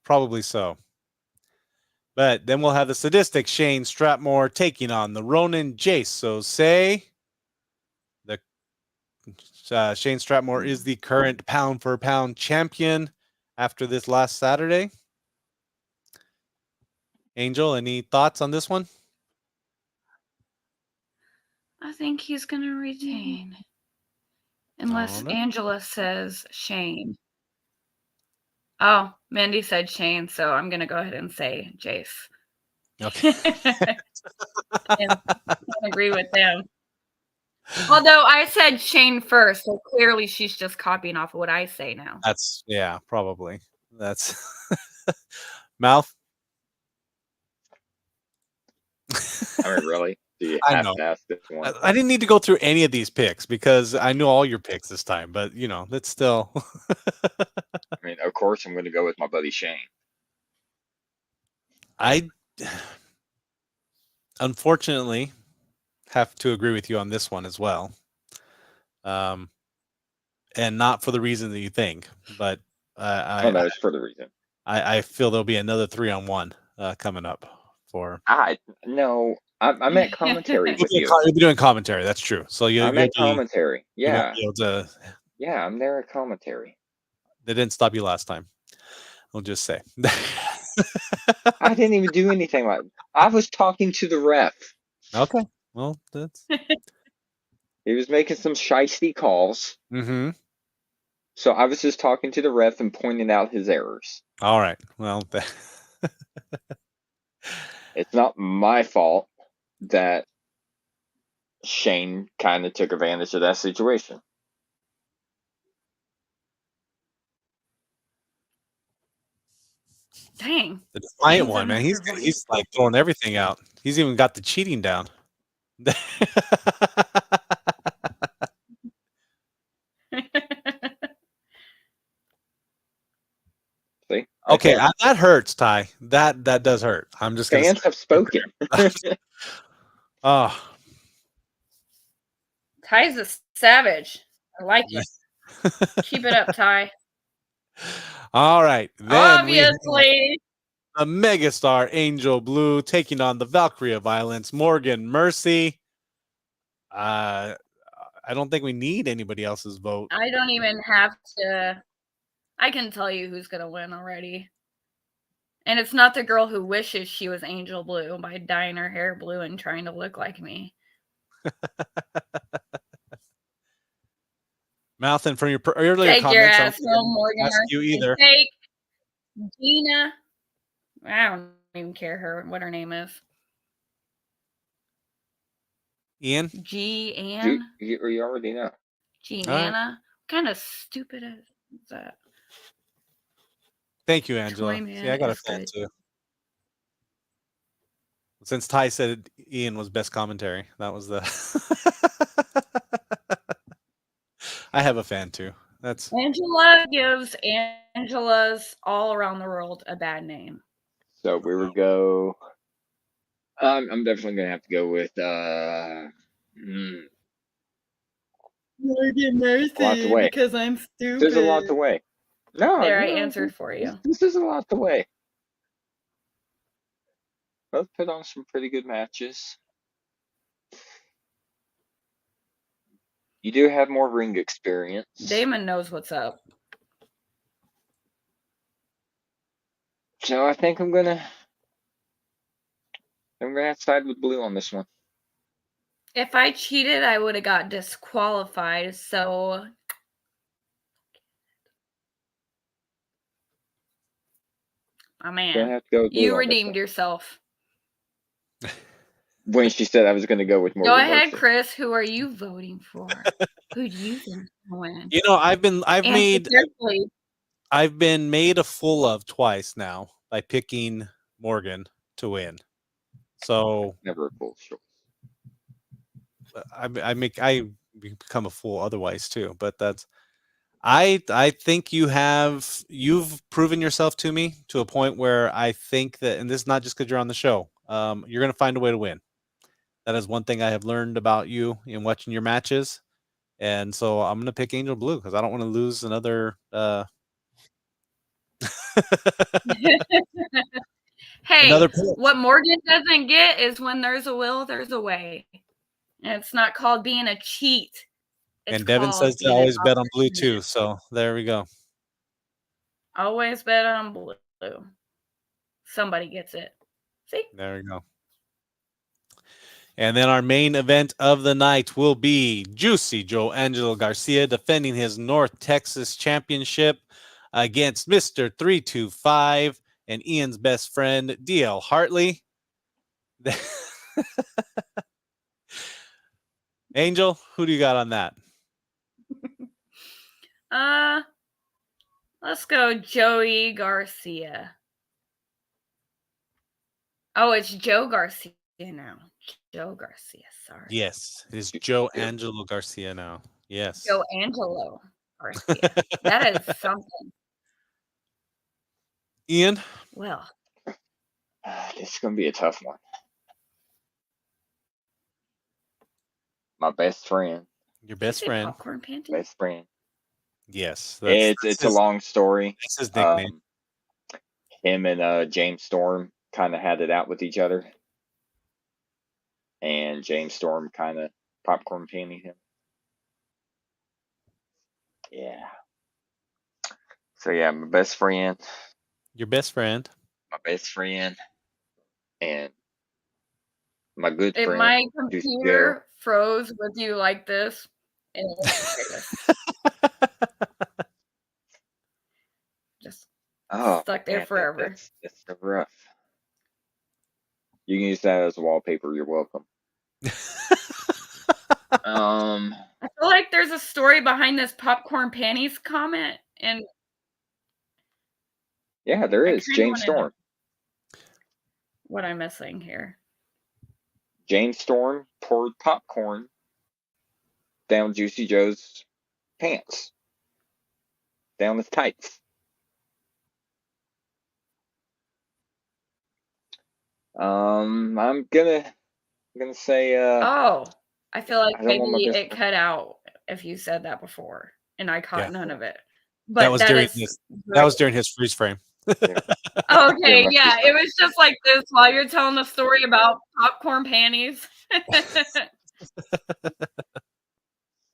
probably so. But then we'll have the sadistic Shane Strapmore taking on the Ronin Jace. So say the Shane Strapmore is the current pound for pound champion after this last Saturday. Angel, any thoughts on this one? I think he's going to retain. Unless Angela says Shane. Oh, Mindy said Shane, so I'm going to go ahead and say Jace. Okay. I agree with them. Although I said Shane first, so clearly she's just copying off of what I say now. That's, yeah, probably. That's Mouth. I mean, really? Do you I have know. to ask this one? I didn't need to go through any of these picks because I knew all your picks this time, but you know, that's still. I mean, of course, I'm going to go with my buddy Shane. I unfortunately have to agree with you on this one as well. And not for the reason that you think, but No, it's for the reason. I feel there'll be another 3-on-1 coming up for. No, I'm at commentary with you. You'll be doing commentary. That's true. So I'm at commentary. Yeah. Yeah, I'm there at commentary. They didn't stop you last time. I'll just say. I didn't even do anything like. I was talking to the ref. Okay. Well, that's. He was making some shiesty calls. Mm-hmm. So I was just talking to the ref and pointing out his errors. All right. Well, it's not my fault that Shane kind of took advantage of that situation. Dang. The defiant one, man. He's like throwing everything out. He's even got the cheating down. See? Okay, that hurts, Ty. That does hurt. I'm just gonna. Fans have spoken. Oh. Ty's a savage. I like it. Keep it up, Ty. All right. Then obviously, a megastar Angel Blue taking on the Valkyrie of Violence, Morgan Mercy. I don't think we need anybody else's vote. I don't even have to. I can tell you who's going to win already. And it's not the girl who wishes she was Angel Blue by dyeing her hair blue and trying to look like me. Mouth, and from your earlier Take comments, your ass home, Morgan. Ask you either. Take Gina. I don't even care what her name is. Ian? G-Ann? You already know. G-Anna? What kind of stupid is that? Thank you, Angela. See, I got a fan too. Since Ty said Ian was best commentary, that was the. I have a fan too. That's Angela gives Angelas all around the world a bad name. So we would go. I'm definitely gonna have to go with Morgan Mercy because I'm stupid. There's a lot to weigh. No, I answered for you. This is a lot to weigh. Both put on some pretty good matches. You do have more ring experience. Damon knows what's up. So I think I'm gonna have to side with Blue on this one. If I cheated, I would have got disqualified. So oh man, have to go with Blue you on this redeemed one. yourself. When she said I was going to go with Morgan Go ahead, Mercy. Chris. Who are you voting for? Who do you think will win? You know, I've been made a fool of twice now by picking Morgan to win. So never a full choice. I become a fool otherwise too. But that's I think you've proven yourself to me to a point where I think that, and this is not just because you're on the show, you're going to find a way to win. That is one thing I have learned about you in watching your matches. And so I'm going to pick Angel Blue because I don't want to lose another. Hey, another point. What Morgan doesn't get is when there's a will, there's a way. And it's not called being a cheat. It's and Devin says to always bet on Blue too. So there we go. Always bet on Blue. Somebody gets it. See? There we go. And then our main event of the night will be Juicy Joe Angelo Garcia defending his North Texas Championship against Mr. 325 and Ian's best friend, DL Hartley. Angel, who do you got on that? Let's go Joey Garcia. Oh, it's Joe Garcia now. Joe Garcia, sorry. Yes, it is Joe Angelo Garcia now. Yes. Joe Angelo Garcia. That is something. Ian? Well. This is going to be a tough one. My best friend. Your best friend. Popcorn Panty? Best friend. Yes. It's a long story. That's his nickname. Him and James Storm kind of had it out with each other. And James Storm kind of popcorn pantied him. Yeah. So, yeah, my best friend. Your best friend. My best friend. And my good friend. If my computer froze with you like this, and just stuck there forever. That's so rough. You can use that as wallpaper. You're welcome. I feel like there's a story behind this popcorn panties comment, and yeah, there is. James Storm. What I'm missing here. James Storm poured popcorn down Juicy Joe's pants, down his tights. I'm gonna say. I feel like maybe it cut out if you said that before, and I caught none of it. But that was during his freeze frame. Okay, yeah, it was just like this while you're telling the story about popcorn panties.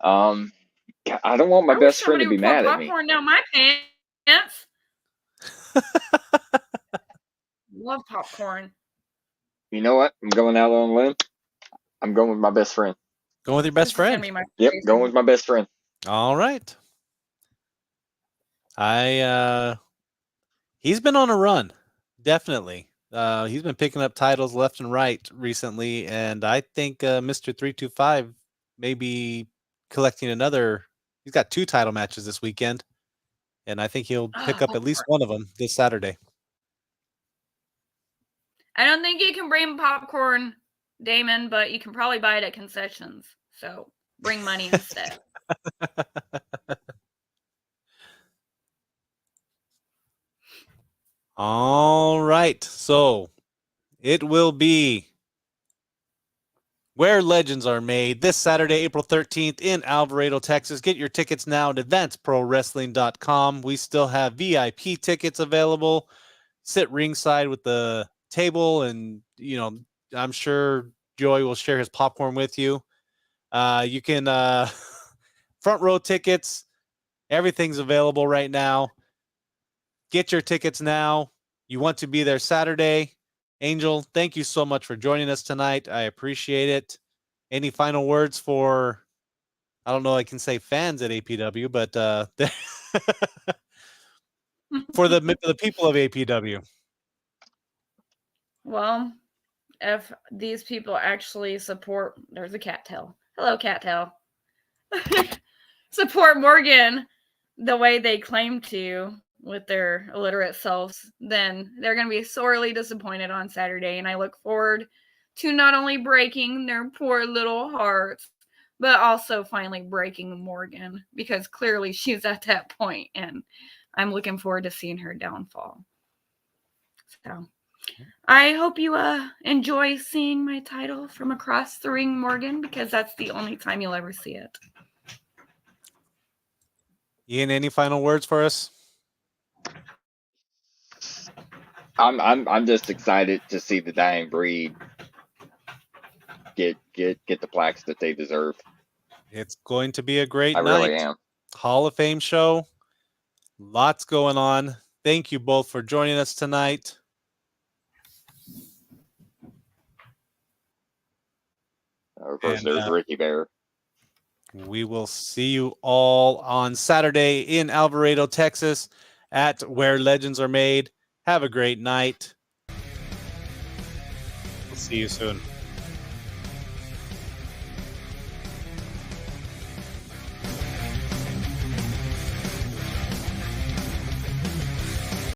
I don't want my best friend to be mad at me. Popcorn down my pants. Love popcorn. You know what? I'm going out on a limb. I'm going with my best friend. Going with your best friend? Yep, going with my best friend. All right. He's been on a run, definitely. He's been picking up titles left and right recently, and I think Mr. 325 may be collecting another. He's got 2 title matches this weekend, and I think he'll pick up at least one of them this Saturday. I don't think you can bring popcorn, Damon, but you can probably buy it at concessions. So bring money instead. All right. So it will be Where Legends Are Made this Saturday, April 13th in Alvarado, Texas. Get your tickets now at advanceprowrestling.com. We still have VIP tickets available. Sit ringside with the table, and I'm sure Joey will share his popcorn with you. You can front row tickets. Everything's available right now. Get your tickets now. You want to be there Saturday. Angel, thank you so much for joining us tonight. I appreciate it. Any final words for, I don't know, I can say fans at APW, but for the people of APW? Well, if these people actually support, there's a cattail. Hello, cattail. Support Morgan the way they claim to with their illiterate selves, then they're going to be sorely disappointed on Saturday. And I look forward to not only breaking their poor little hearts, but also finally breaking Morgan, because clearly she's at that point, and I'm looking forward to seeing her downfall. So I hope you enjoy seeing my title from across the ring, Morgan, because that's the only time you'll ever see it. Ian, any final words for us? I'm just excited to see the Dying Breed get the plaques that they deserve. It's going to be a great I night. really am. Hall of Fame show. Lots going on. Thank you both for joining us tonight. Of course, there's Ricky Bear. We will see you all on Saturday in Alvarado, Texas, at Where Legends Are Made. Have a great night. We'll see you soon.